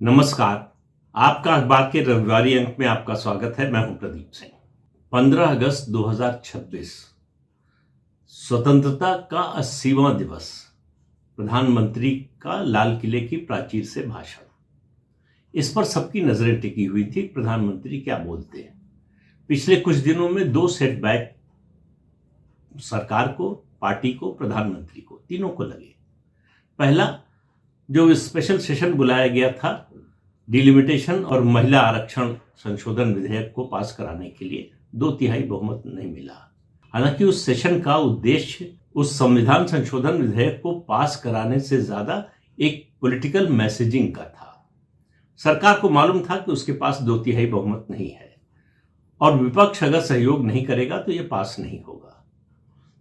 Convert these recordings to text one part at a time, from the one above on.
नमस्कार। आपका अखबार के रविवारी अंक में आपका स्वागत है। मैं हूं प्रदीप सिंह। 15 अगस्त 2026 स्वतंत्रता का 80वां दिवस। प्रधानमंत्री का लाल किले की प्राचीर से भाषण। इस पर सबकी नजरें टिकी हुई थी। प्रधानमंत्री क्या बोलते हैं। पिछले कुछ दिनों में दो सेटबैक सरकार को, पार्टी को, प्रधानमंत्री को, तीनों को लगे। पहला, जो स्पेशल सेशन बुलाया गया था डिलिमिटेशन और महिला आरक्षण संशोधन विधेयक को पास कराने के लिए, 2/3 बहुमत नहीं मिला। हालांकि उस सेशन का उद्देश्य उस संविधान संशोधन विधेयक को पास कराने से ज्यादा एक पॉलिटिकल मैसेजिंग का था। सरकार को मालूम था कि उसके पास 2/3 बहुमत नहीं है और विपक्ष अगर सहयोग नहीं करेगा तो यह पास नहीं होगा।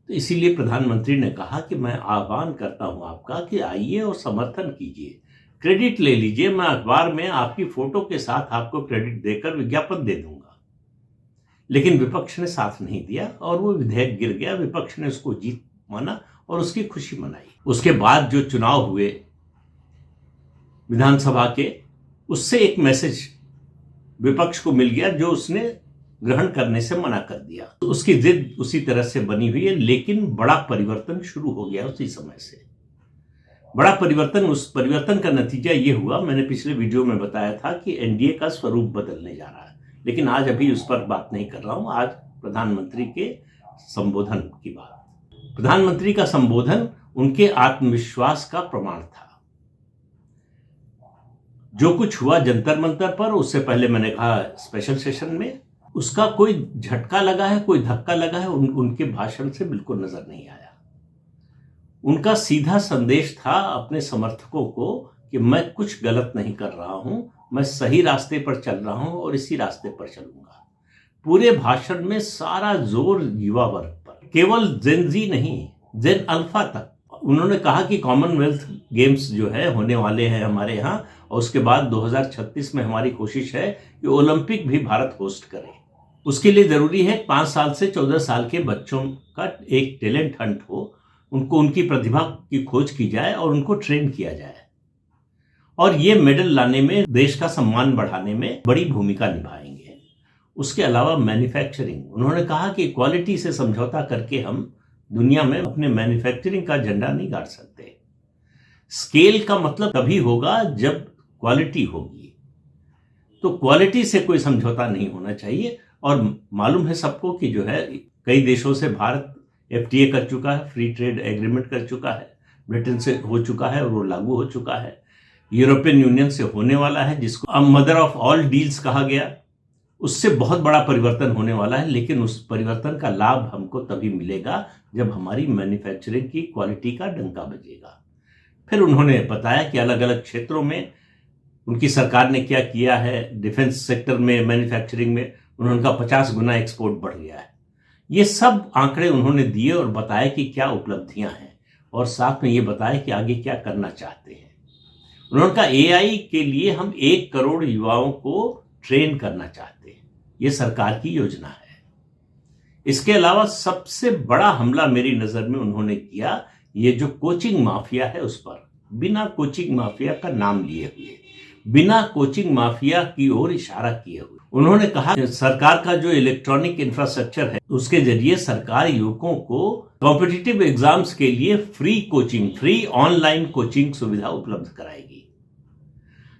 तो इसीलिए प्रधानमंत्री ने कहा कि मैं आह्वान करता हूं आपका कि आइए और समर्थन कीजिए, क्रेडिट ले लीजिए। मैं अखबार में आपकी फोटो के साथ आपको क्रेडिट देकर विज्ञापन दे दूंगा। लेकिन विपक्ष ने साथ नहीं दिया और वो विधेयक गिर गया। विपक्ष ने उसको जीत माना और उसकी खुशी मनाई। उसके बाद जो चुनाव हुए विधानसभा के, उससे एक मैसेज विपक्ष को मिल गया जो उसने ग्रहण करने से मना कर दिया। तो उसकी जिद उसी तरह से बनी हुई है। लेकिन बड़ा परिवर्तन शुरू हो गया उसी समय से। बड़ा परिवर्तन, उस परिवर्तन का नतीजा ये हुआ, मैंने पिछले वीडियो में बताया था कि एनडीए का स्वरूप बदलने जा रहा है। लेकिन आज अभी उस पर बात नहीं कर रहा हूं। आज प्रधानमंत्री के संबोधन की बात। प्रधानमंत्री का संबोधन उनके आत्मविश्वास का प्रमाण था। जो कुछ हुआ जंतर मंतर पर, उससे पहले मैंने कहा स्पेशल सेशन में, उसका कोई झटका लगा है, कोई धक्का लगा है, उनके भाषण से बिल्कुल नजर नहीं आया। उनका सीधा संदेश था अपने समर्थकों को कि मैं कुछ गलत नहीं कर रहा हूं, मैं सही रास्ते पर चल रहा हूं और इसी रास्ते पर चलूंगा। पूरे भाषण में सारा जोर युवा वर्ग पर, केवल जेन जी नहीं, जेन अल्फा तक। उन्होंने कहा कि कॉमनवेल्थ गेम्स जो है होने वाले हैं हमारे यहाँ, और उसके बाद 2036 में हमारी कोशिश है कि ओलंपिक भी भारत होस्ट करे। उसके लिए जरूरी है 5 साल से 14 साल के बच्चों का एक टैलेंट हंट हो, उनको उनकी प्रतिभा की खोज की जाए और उनको ट्रेन किया जाए, और ये मेडल लाने में, देश का सम्मान बढ़ाने में बड़ी भूमिका निभाएंगे। उसके अलावा मैन्युफैक्चरिंग, उन्होंने कहा कि क्वालिटी से समझौता करके हम दुनिया में अपने मैन्युफैक्चरिंग का झंडा नहीं गाड़ सकते। स्केल का मतलब तभी होगा जब क्वालिटी होगी। तो क्वालिटी से कोई समझौता नहीं होना चाहिए। और मालूम है सबको कि जो है कई देशों से भारत FTA कर चुका है, फ्री ट्रेड एग्रीमेंट कर चुका है, ब्रिटेन से हो चुका है और वो लागू हो चुका है। यूरोपियन यूनियन से होने वाला है, जिसको अब मदर ऑफ ऑल डील्स कहा गया। उससे बहुत बड़ा परिवर्तन होने वाला है। लेकिन उस परिवर्तन का लाभ हमको तभी मिलेगा जब हमारी मैन्युफैक्चरिंग की क्वालिटी का डंका बजेगा। फिर उन्होंने बताया कि अलग अलग क्षेत्रों में उनकी सरकार ने क्या किया है। डिफेंस सेक्टर में, मैन्युफैक्चरिंग में उनका 50 गुना एक्सपोर्ट बढ़ गया है। ये सब आंकड़े उन्होंने दिए और बताया कि क्या उपलब्धियां हैं, और साथ में ये बताया कि आगे क्या करना चाहते हैं। उन्होंने कहा AI के लिए हम 1 करोड़ युवाओं को ट्रेन करना चाहते हैं। ये सरकार की योजना है। इसके अलावा सबसे बड़ा हमला मेरी नजर में उन्होंने किया, ये जो कोचिंग माफिया है उस पर। बिना कोचिंग माफिया का नाम लिए हुए, बिना कोचिंग माफिया की ओर इशारा किए हुए उन्होंने कहा कि सरकार का जो इलेक्ट्रॉनिक इंफ्रास्ट्रक्चर है, उसके जरिए सरकार युवकों को कॉम्पिटिटिव एग्जाम्स के लिए free coaching, free online coaching सुविधा उपलब्ध कराएगी।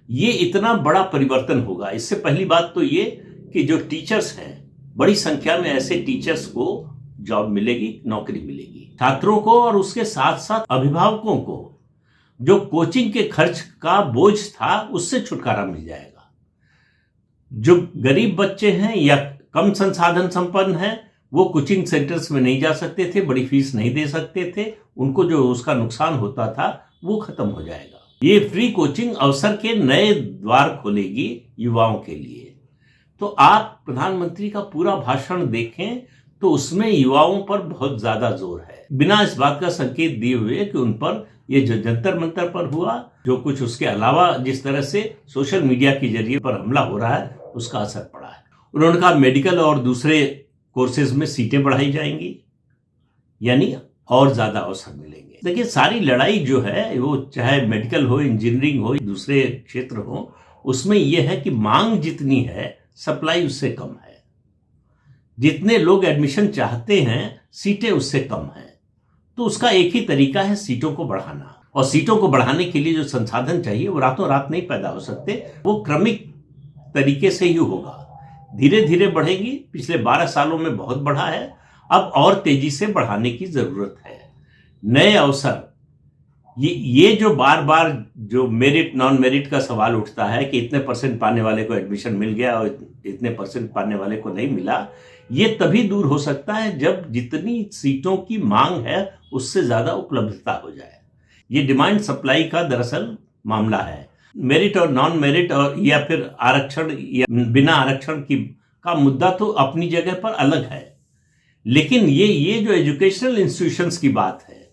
ये इतना बड़ा परिवर्तन होगा। इससे पहली बात तो ये कि जो टीचर्स हैं, बड़ी संख्या में ऐसे टीचर्स को जॉब मिलेगी, नौकरी मिलेगी। छात्रों को और उसके साथ साथ अभिभावकों को जो कोचिंग के खर्च का बोझ था, उससे छुटकारा मिल जाएगा। जो गरीब बच्चे हैं या कम संसाधन संपन्न हैं, वो कोचिंग सेंटर्स में नहीं जा सकते थे, बड़ी फीस नहीं दे सकते थे, उनको जो उसका नुकसान होता था वो खत्म हो जाएगा। ये फ्री कोचिंग अवसर के नए द्वार खोलेगी युवाओं के लिए। तो आप प्रधानमंत्री का पूरा भाषण देखें तो उसमें युवाओं पर बहुत ज्यादा जोर है, बिना इस बात का संकेत दिए हुए कि उन पर ये जो जंतर मंतर पर हुआ, जो कुछ उसके अलावा जिस तरह से सोशल मीडिया के जरिए पर हमला हो रहा है, उसका असर पड़ा है। उन्होंने कहा मेडिकल और दूसरे कोर्सेज में सीटें बढ़ाई जाएंगी, यानी और ज्यादा अवसर मिलेंगे। देखिए, सारी लड़ाई जो है वो चाहे मेडिकल हो, इंजीनियरिंग हो, दूसरे क्षेत्र हो, उसमें यह है कि मांग जितनी है सप्लाई उससे कम है। जितने लोग एडमिशन चाहते हैं सीटें उससे कम हैं। तो उसका एक ही तरीका है, सीटों को बढ़ाना। और सीटों को बढ़ाने के लिए जो संसाधन चाहिए वो रातों रात नहीं पैदा हो सकते, वो क्रमिक तरीके से ही होगा। धीरे धीरे बढ़ेगी। पिछले 12 सालों में बहुत बढ़ा है, अब और तेजी से बढ़ाने की जरूरत है। नए अवसर, ये जो बार बार जो मेरिट नॉन मेरिट का सवाल उठता है कि इतने परसेंट पाने वाले को एडमिशन मिल गया और इतने परसेंट पाने वाले को नहीं मिला, ये तभी दूर हो सकता है जब जितनी सीटों की मांग है उससे ज्यादा उपलब्धता हो जाए। ये डिमांड सप्लाई का दरअसल मामला है। मेरिट और नॉन मेरिट और या फिर आरक्षण या बिना आरक्षण की का मुद्दा तो अपनी जगह पर अलग है, लेकिन ये जो एजुकेशनल इंस्टीट्यूशंस की बात है,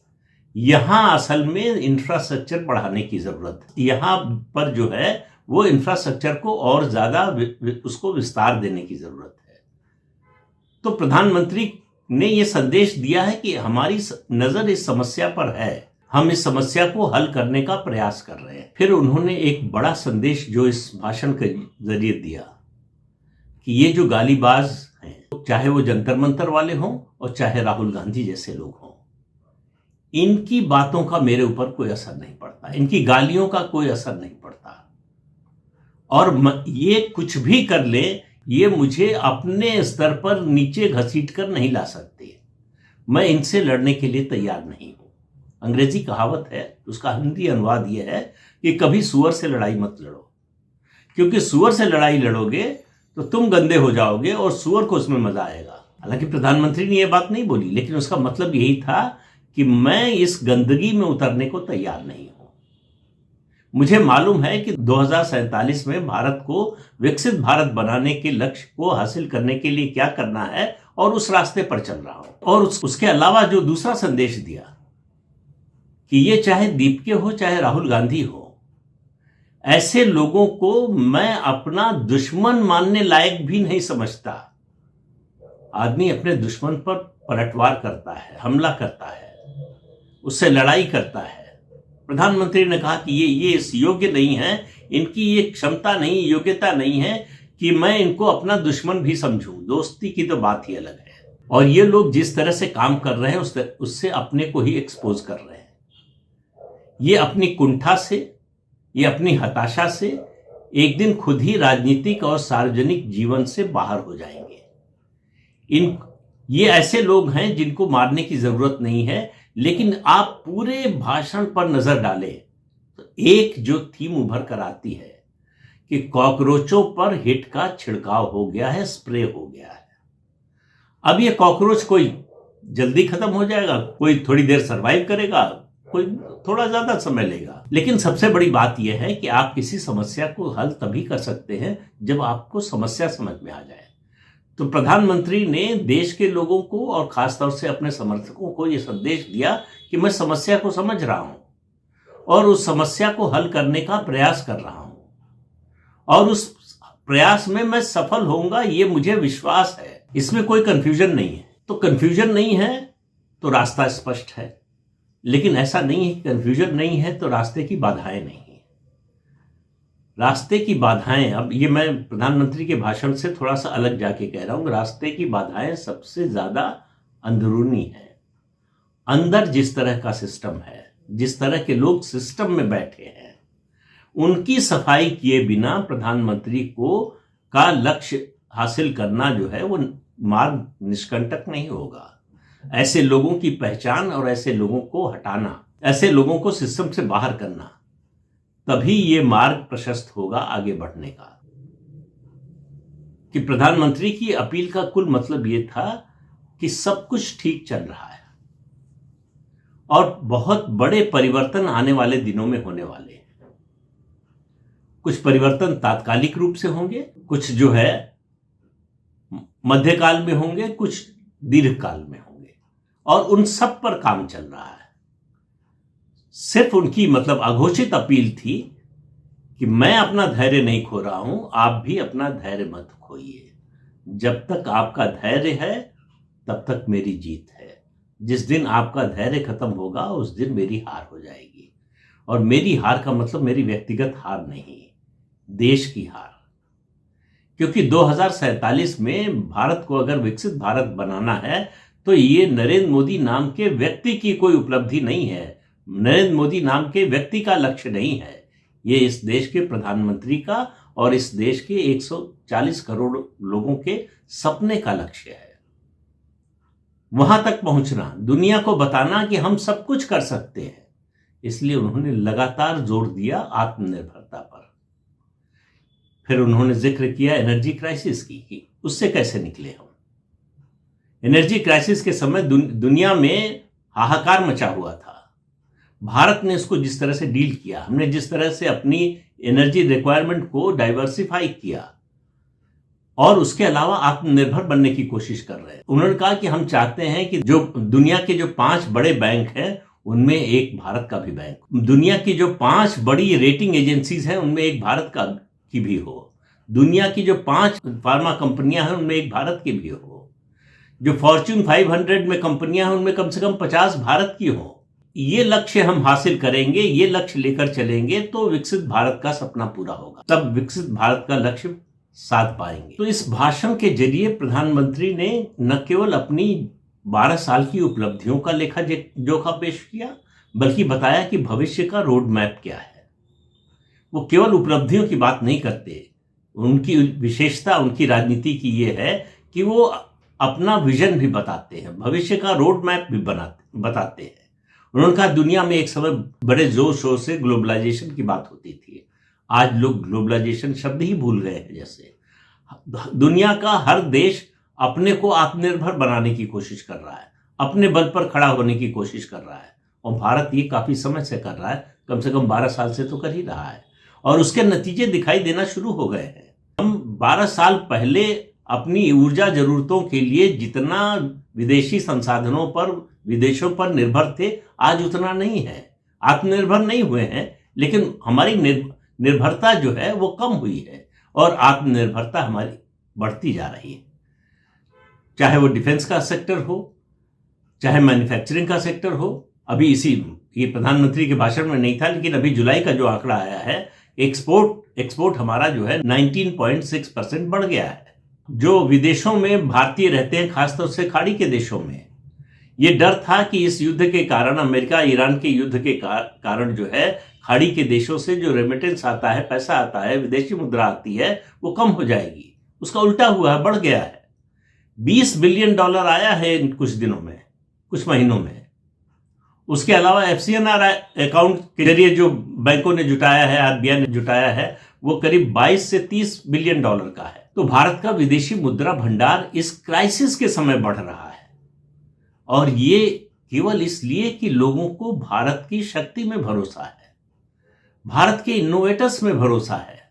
यहां असल में इंफ्रास्ट्रक्चर बढ़ाने की जरूरत है। यहां पर जो है वो इंफ्रास्ट्रक्चर को और ज्यादा उसको विस्तार देने की जरूरत है। तो प्रधानमंत्री ने यह संदेश दिया है कि हमारी नजर इस समस्या पर है, हम इस समस्या को हल करने का प्रयास कर रहे हैं। फिर उन्होंने एक बड़ा संदेश जो इस भाषण के जरिए दिया कि ये जो गालीबाज हैं, चाहे वो जंतर मंतर वाले हों और चाहे राहुल गांधी जैसे लोग हों, इनकी बातों का मेरे ऊपर कोई असर नहीं पड़ता, इनकी गालियों का कोई असर नहीं पड़ता। और ये कुछ भी कर ले, ये मुझे अपने स्तर पर नीचे घसीट कर नहीं ला सकते। मैं इनसे लड़ने के लिए तैयार नहीं हूं। अंग्रेजी कहावत है, उसका हिंदी अनुवाद यह है कि कभी सुअर से लड़ाई मत लड़ो, क्योंकि सुअर से लड़ाई लड़ोगे तो तुम गंदे हो जाओगे और सुअर को उसमें मजा आएगा। हालांकि प्रधानमंत्री ने यह बात नहीं बोली, लेकिन उसका मतलब यही था कि मैं इस गंदगी में उतरने को तैयार नहीं हूं। मुझे मालूम है कि 2047 में भारत को विकसित भारत बनाने के लक्ष्य को हासिल करने के लिए क्या करना है, और उस रास्ते पर चल रहा हूं। और उसके अलावा जो दूसरा संदेश दिया कि ये चाहे दीपके हो चाहे राहुल गांधी हो, ऐसे लोगों को मैं अपना दुश्मन मानने लायक भी नहीं समझता। आदमी अपने दुश्मन पर पलटवार करता है, हमला करता है, उससे लड़ाई करता है। प्रधानमंत्री ने कहा कि ये इस योग्य नहीं है, इनकी ये क्षमता नहीं, योग्यता नहीं है कि मैं इनको अपना दुश्मन भी समझूं। दोस्ती की तो बात ही अलग है। और ये लोग जिस तरह से काम कर रहे हैं उससे अपने को ही एक्सपोज कर रहे हैं। ये अपनी कुंठा से, ये अपनी हताशा से एक दिन खुद ही राजनीतिक और सार्वजनिक जीवन से बाहर हो जाएंगे। ये ऐसे लोग हैं जिनको मारने की जरूरत नहीं है, लेकिन आप पूरे भाषण पर नजर डालें तो एक जो थीम उभर कर आती है कि कॉकरोचों पर हिट का छिड़काव हो गया है, स्प्रे हो गया है। अब ये कॉकरोच कोई जल्दी खत्म हो जाएगा, कोई थोड़ी देर सरवाइव करेगा, कोई थोड़ा ज्यादा समय लेगा। लेकिन सबसे बड़ी बात यह है कि आप किसी समस्या को हल तभी कर सकते हैं जब आपको समस्या समझ में आ जाए। तो प्रधानमंत्री ने देश के लोगों को और खासतौर से अपने समर्थकों को यह संदेश दिया कि मैं समस्या को समझ रहा हूं और उस समस्या को हल करने का प्रयास कर रहा हूं, और उस प्रयास में मैं सफल होऊंगा, ये मुझे विश्वास है। इसमें कोई कंफ्यूजन नहीं है। तो कंफ्यूजन नहीं है तो रास्ता स्पष्ट है, लेकिन ऐसा नहीं है कि कंफ्यूजन नहीं है तो रास्ते की बाधाएं नहीं है। रास्ते की बाधाएं, अब ये मैं प्रधानमंत्री के भाषण से थोड़ा सा अलग जाके कह रहा हूं, रास्ते की बाधाएं सबसे ज्यादा अंदरूनी है। अंदर जिस तरह का सिस्टम है, जिस तरह के लोग सिस्टम में बैठे हैं, उनकी सफाई किए बिना प्रधानमंत्री का लक्ष्य हासिल करना जो है वो मार्ग निष्कंटक नहीं होगा। ऐसे लोगों की पहचान और ऐसे लोगों को हटाना, ऐसे लोगों को सिस्टम से बाहर करना, तभी ये मार्ग प्रशस्त होगा आगे बढ़ने का। कि प्रधानमंत्री की अपील का कुल मतलब ये था कि सब कुछ ठीक चल रहा है और बहुत बड़े परिवर्तन आने वाले दिनों में होने वाले हैं। कुछ परिवर्तन तात्कालिक रूप से होंगे, कुछ जो है मध्यकाल में होंगे, कुछ दीर्घकाल में होंगे, और उन सब पर काम चल रहा है। सिर्फ उनकी मतलब अघोषित अपील थी कि मैं अपना धैर्य नहीं खो रहा हूं, आप भी अपना धैर्य मत खोइए। जब तक आपका धैर्य है तब तक मेरी जीत है। जिस दिन आपका धैर्य खत्म होगा उस दिन मेरी हार हो जाएगी। और मेरी हार का मतलब मेरी व्यक्तिगत हार नहीं, देश की हार। क्योंकि 2047 में भारत को अगर विकसित भारत बनाना है तो ये नरेंद्र मोदी नाम के व्यक्ति की कोई उपलब्धि नहीं है, नरेंद्र मोदी नाम के व्यक्ति का लक्ष्य नहीं है, ये इस देश के प्रधानमंत्री का और इस देश के 140 करोड़ लोगों के सपने का लक्ष्य है। वहां तक पहुंचना, दुनिया को बताना कि हम सब कुछ कर सकते हैं। इसलिए उन्होंने लगातार जोर दिया आत्मनिर्भरता पर। फिर उन्होंने जिक्र किया एनर्जी क्राइसिस की कि उससे कैसे निकले हम। एनर्जी क्राइसिस के समय दुनिया में हाहाकार मचा हुआ था। भारत ने इसको जिस तरह से डील किया, हमने जिस तरह से अपनी एनर्जी रिक्वायरमेंट को डाइवर्सिफाई किया और उसके अलावा आत्मनिर्भर बनने की कोशिश कर रहे हैं। उन्होंने कहा कि हम चाहते हैं कि जो दुनिया के जो 5 बड़े बैंक हैं उनमें एक भारत का भी बैंक, दुनिया की जो 5 बड़ी रेटिंग एजेंसीज हैं उनमें एक भारत का की भी हो, दुनिया की जो 5 फार्मा कंपनियां हैं उनमें एक भारत की भी हो, जो फॉर्च्यून 500 में कंपनियां हैं उनमें कम से कम 50 भारत की हो। ये लक्ष्य हम हासिल करेंगे, ये लक्ष्य लेकर चलेंगे तो विकसित भारत का सपना पूरा होगा, तब विकसित भारत का लक्ष्य साध पाएंगे। तो इस भाषण के जरिए प्रधानमंत्री ने न केवल अपनी 12 साल की उपलब्धियों का लेखा जोखा पेश किया, बल्कि बताया कि भविष्य का रोड मैप क्या है। वो केवल उपलब्धियों की बात नहीं करते, उनकी विशेषता उनकी राजनीति की ये है कि वो अपना विजन भी बताते हैं, भविष्य का रोड मैप भी बताते हैं। उन्होंने कहा दुनिया में एक समय बड़े जोर शोर से ग्लोबलाइजेशन की बात होती थी, आज लोग ग्लोबलाइजेशन शब्द ही भूल गए हैं। जैसे दुनिया का हर देश अपने को आत्मनिर्भर बनाने की कोशिश कर रहा है, अपने बल पर खड़ा होने की कोशिश कर रहा है, और भारत ये काफी समय से कर रहा है, कम से कम 12 साल से तो कर ही रहा है, और उसके नतीजे दिखाई देना शुरू हो गए हैं। हम 12 साल पहले अपनी ऊर्जा जरूरतों के लिए जितना विदेशी संसाधनों पर, विदेशों पर निर्भर थे, आज उतना नहीं है। आत्मनिर्भर नहीं हुए हैं, लेकिन हमारी निर्भरता जो है वो कम हुई है और आत्मनिर्भरता हमारी बढ़ती जा रही है। चाहे वो डिफेंस का सेक्टर हो, चाहे मैन्युफैक्चरिंग का सेक्टर हो। अभी ये प्रधानमंत्री के भाषण में नहीं था, लेकिन अभी जुलाई का जो आंकड़ा आया है, एक्सपोर्ट हमारा जो है 19.6% बढ़ गया है। जो विदेशों में भारतीय रहते हैं, खासतौर से खाड़ी के देशों में, ये डर था कि इस युद्ध के कारण, अमेरिका ईरान के युद्ध के कारण जो है खाड़ी के देशों से जो रेमिटेंस आता है, पैसा आता है, विदेशी मुद्रा आती है, वो कम हो जाएगी। उसका उल्टा हुआ है, बढ़ गया है। $20 बिलियन आया है इन कुछ दिनों में, कुछ महीनों में। उसके अलावा FCNR अकाउंट के जरिए जो बैंकों ने जुटाया है, RBI ने जुटाया है, वो करीब 22 से 30 बिलियन डॉलर का है। तो भारत का विदेशी मुद्रा भंडार इस क्राइसिस के समय बढ़ रहा है, और ये केवल इसलिए कि लोगों को भारत की शक्ति में भरोसा है, भारत के इनोवेटर्स में भरोसा है।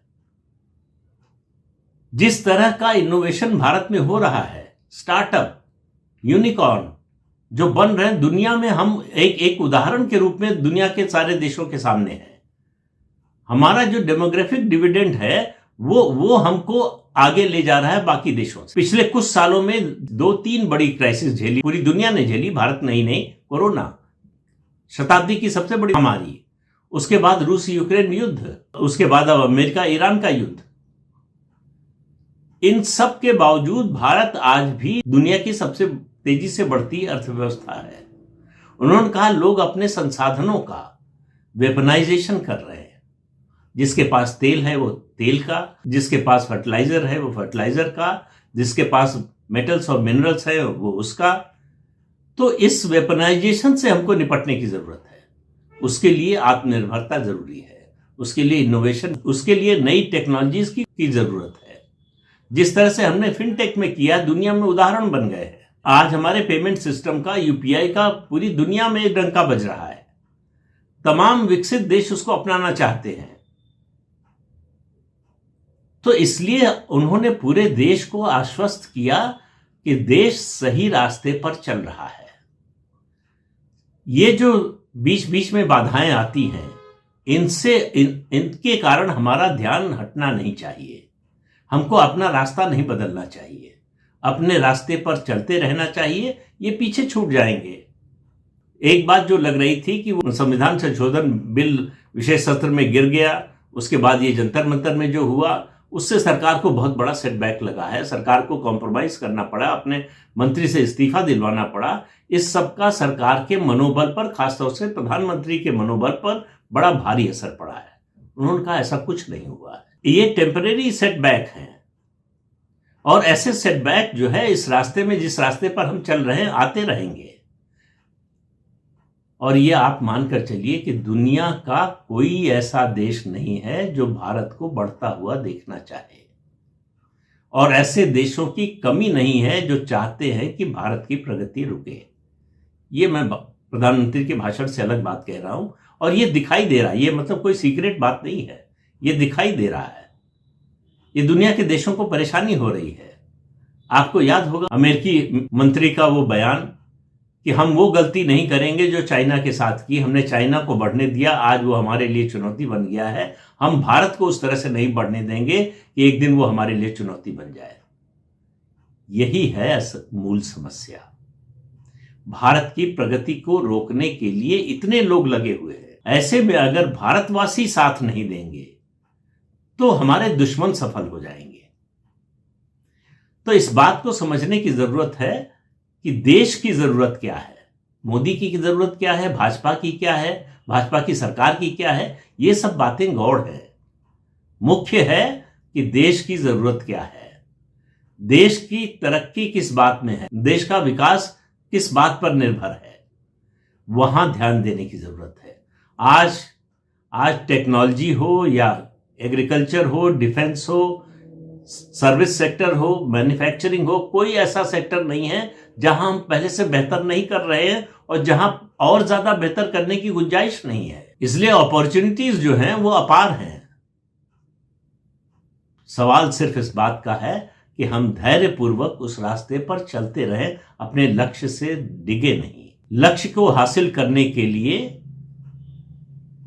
जिस तरह का इनोवेशन भारत में हो रहा है, स्टार्टअप, यूनिकॉर्न जो बन रहे हैं दुनिया में, हम एक उदाहरण के रूप में दुनिया के सारे देशों के सामने है। हमारा जो डेमोग्राफिक डिविडेंड है वो हमको आगे ले जा रहा है बाकी देशों से। पिछले कुछ सालों में 2-3 बड़ी क्राइसिस झेली, पूरी दुनिया ने झेली, भारत नहीं। कोरोना शताब्दी की सबसे बड़ी महामारी, उसके बाद रूस यूक्रेन युद्ध, उसके बाद अब अमेरिका ईरान का युद्ध। इन सब के बावजूद भारत आज भी दुनिया की सबसे तेजी से बढ़ती अर्थव्यवस्था है। उन्होंने कहा लोग अपने संसाधनों का वेपनाइजेशन कर रहे हैं। जिसके पास तेल है वो तेल का, जिसके पास फर्टिलाइजर है वो फर्टिलाइजर का, जिसके पास मेटल्स और मिनरल्स है वो उसका। तो इस वेपनाइजेशन से हमको निपटने की जरूरत है। उसके लिए आत्मनिर्भरता जरूरी है, उसके लिए इनोवेशन, उसके लिए नई टेक्नोलॉजीज की जरूरत है। जिस तरह से हमने फिनटेक में किया, दुनिया में उदाहरण बन गए हैं। आज हमारे पेमेंट सिस्टम का, UPI का पूरी दुनिया में डंका बज रहा है। तमाम विकसित देश उसको अपनाना चाहते हैं। तो इसलिए उन्होंने पूरे देश को आश्वस्त किया कि देश सही रास्ते पर चल रहा है। ये जो बीच बीच में बाधाएं आती हैं, इनके कारण हमारा ध्यान हटना नहीं चाहिए। हमको अपना रास्ता नहीं बदलना चाहिए, अपने रास्ते पर चलते रहना चाहिए। ये पीछे छूट जाएंगे। एक बात जो लग रही थी कि वो संविधान संशोधन बिल विशेष सत्र में गिर गया, उसके बाद ये जंतर मंतर में जो हुआ, उससे सरकार को बहुत बड़ा सेटबैक लगा है। सरकार को कॉम्प्रोमाइज करना पड़ा, अपने मंत्री से इस्तीफा दिलवाना पड़ा। इस सब का सरकार के मनोबल पर, खासतौर से प्रधानमंत्री के मनोबल पर बड़ा भारी असर पड़ा है। उन्होंने कहा ऐसा कुछ नहीं हुआ है, ये टेम्परेरी सेटबैक हैं। और ऐसे सेटबैक जो है इस रास्ते में, जिस रास्ते पर हम चल रहे हैं, आते रहेंगे। और ये आप मानकर चलिए कि दुनिया का कोई ऐसा देश नहीं है जो भारत को बढ़ता हुआ देखना चाहे, और ऐसे देशों की कमी नहीं है जो चाहते हैं कि भारत की प्रगति रुके। ये मैं प्रधानमंत्री के भाषण से अलग बात कह रहा हूं, और ये दिखाई दे रहा है। ये मतलब कोई सीक्रेट बात नहीं है, ये दिखाई दे रहा है। ये दुनिया के देशों को परेशानी हो रही है। आपको याद होगा अमेरिकी मंत्री का वो बयान कि हम वो गलती नहीं करेंगे जो चाइना के साथ की, हमने चाइना को बढ़ने दिया, आज वो हमारे लिए चुनौती बन गया है, हम भारत को उस तरह से नहीं बढ़ने देंगे कि एक दिन वो हमारे लिए चुनौती बन जाए। यही है मूल समस्या। भारत की प्रगति को रोकने के लिए इतने लोग लगे हुए हैं। ऐसे में अगर भारतवासी साथ नहीं देंगे तो हमारे दुश्मन सफल हो जाएंगे। तो इस बात को समझने की जरूरत है कि देश की जरूरत क्या है, मोदी की जरूरत क्या है, भाजपा की क्या है, भाजपा की सरकार की क्या है। ये सब बातें गौड़ है। मुख्य है कि देश की जरूरत क्या है, देश की तरक्की किस बात में है, देश का विकास किस बात पर निर्भर है, वहां ध्यान देने की जरूरत है। आज टेक्नोलॉजी हो या एग्रीकल्चर हो, डिफेंस हो, सर्विस सेक्टर हो, मैन्युफैक्चरिंग हो, कोई ऐसा सेक्टर नहीं है जहां हम पहले से बेहतर नहीं कर रहे हैं और जहां और ज्यादा बेहतर करने की गुंजाइश नहीं है। इसलिए अपॉर्चुनिटीज जो हैं वो अपार हैं। सवाल सिर्फ इस बात का है कि हम धैर्यपूर्वक उस रास्ते पर चलते रहें, अपने लक्ष्य से डिगे नहीं। लक्ष्य को हासिल करने के लिए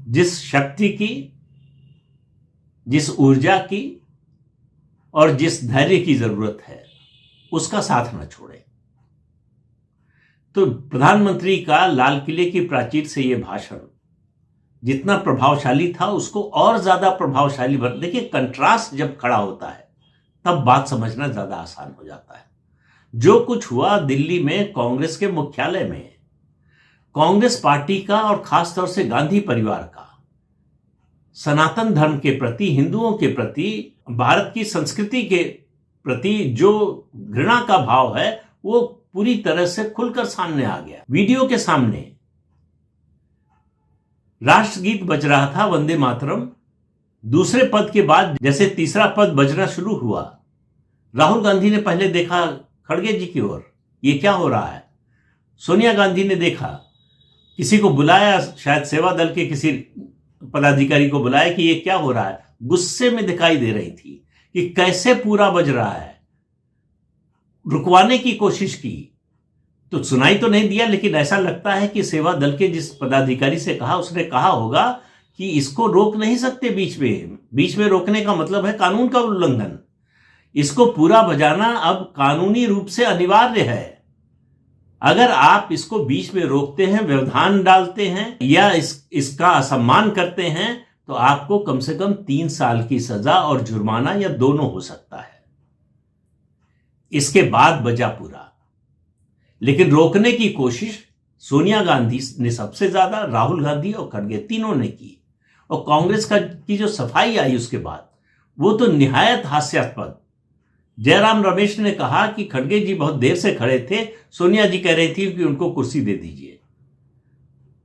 जिस शक्ति की, जिस ऊर्जा की और जिस धैर्य की जरूरत है, उसका साथ न छोड़ें। तो प्रधानमंत्री का लाल किले की प्राचीर से यह भाषण जितना प्रभावशाली था, उसको और ज्यादा प्रभावशाली देखिए, कंट्रास्ट जब खड़ा होता है तब बात समझना ज्यादा आसान हो जाता है। जो कुछ हुआ दिल्ली में कांग्रेस के मुख्यालय में, कांग्रेस पार्टी का और खासतौर से गांधी परिवार का सनातन धर्म के प्रति, हिंदुओं के प्रति, भारत की संस्कृति के प्रति जो घृणा का भाव है वो पूरी तरह से खुलकर सामने आ गया। वीडियो के सामने राष्ट्रगीत बज रहा था, वंदे मातरम। दूसरे पद के बाद जैसे तीसरा पद बजना शुरू हुआ, राहुल गांधी ने पहले देखा खड़गे जी की ओर, ये क्या हो रहा है। सोनिया गांधी ने देखा, किसी को बुलाया, शायद सेवा दल के किसी पदाधिकारी को बुलाया कि ये क्या हो रहा है। गुस्से में दिखाई दे रही थी कि कैसे पूरा बज रहा है। रुकवाने की कोशिश की तो सुनाई तो नहीं दिया, लेकिन ऐसा लगता है कि सेवा दल के जिस पदाधिकारी से कहा, उसने कहा होगा कि इसको रोक नहीं सकते बीच में रोकने का मतलब है कानून का उल्लंघन। इसको पूरा बजाना अब कानूनी रूप से अनिवार्य है। अगर आप इसको बीच में रोकते हैं, व्यवधान डालते हैं या इसका असम्मान करते हैं, तो आपको कम से कम 3 साल की सजा और जुर्माना या दोनों हो सकता है। इसके बाद बजा पूरा। लेकिन रोकने की कोशिश सोनिया गांधी ने सबसे ज्यादा, राहुल गांधी और खड़गे तीनों ने की। और कांग्रेस की जो सफाई आई उसके बाद, वो तो निहायत हास्यास्पद। जयराम रमेश ने कहा कि खड़गे जी बहुत देर से खड़े थे, सोनिया जी कह रही थी कि उनको कुर्सी दे दीजिए।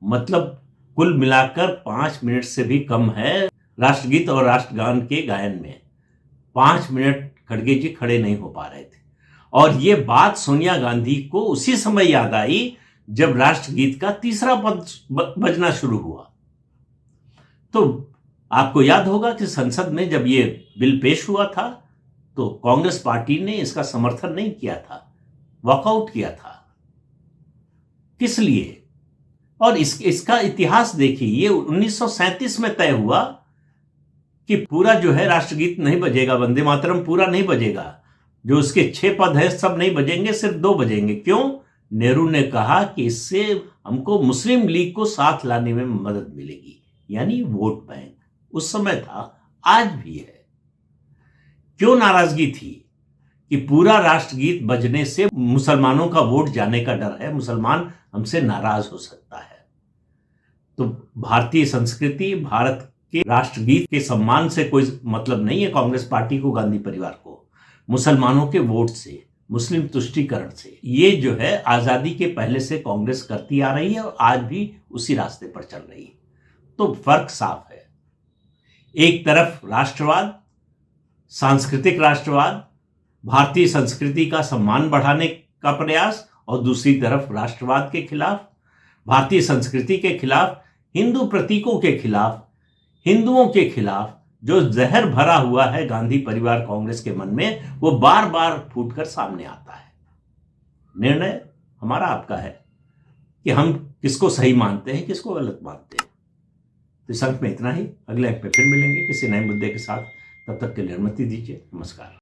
मतलब कुल मिलाकर 5 मिनट से भी कम है राष्ट्रगीत और राष्ट्रगान के गायन में। 5 मिनट खड़गे जी खड़े नहीं हो पा रहे थे। और ये बात सोनिया गांधी को उसी समय याद आई जब राष्ट्रगीत का तीसरा पद बजना शुरू हुआ। तो आपको याद होगा कि संसद में जब ये बिल पेश हुआ था तो कांग्रेस पार्टी ने इसका समर्थन नहीं किया था, वॉकआउट किया था। किस लिए? और इसका इतिहास देखिए, ये 1937 में तय हुआ कि पूरा जो है राष्ट्रगीत नहीं बजेगा, वंदे मातरम पूरा नहीं बजेगा, जो उसके 6 पद है सब नहीं बजेंगे, सिर्फ 2 बजेंगे। क्यों? नेहरू ने कहा कि इससे हमको मुस्लिम लीग को साथ लाने में मदद मिलेगी, यानी वोट बैंक। उस समय था आज भी है। क्यों नाराजगी थी? कि पूरा राष्ट्रगीत बजने से मुसलमानों का वोट जाने का डर है, मुसलमान हमसे नाराज हो सकता है। तो भारतीय संस्कृति, भारत के राष्ट्रगीत के सम्मान से कोई मतलब नहीं है कांग्रेस पार्टी को, गांधी परिवार को। मुसलमानों के वोट से, मुस्लिम तुष्टीकरण से, ये जो है आजादी के पहले से कांग्रेस करती आ रही है और आज भी उसी रास्ते पर चल रही है। तो फर्क साफ है। एक तरफ राष्ट्रवाद, सांस्कृतिक राष्ट्रवाद, भारतीय संस्कृति का सम्मान बढ़ाने का प्रयास, और दूसरी तरफ राष्ट्रवाद के खिलाफ, भारतीय संस्कृति के खिलाफ, हिंदू प्रतीकों के खिलाफ, हिंदुओं के खिलाफ जो जहर भरा हुआ है गांधी परिवार कांग्रेस के मन में, वो बार बार फूटकर सामने आता है। निर्णय हमारा आपका है कि हम किसको सही मानते हैं, किसको गलत मानते हैं। तो इस अंक में इतना ही। अगले अंक में फिर मिलेंगे किसी नए मुद्दे के साथ। तब तक के लिए अनुमति दीजिए। नमस्कार।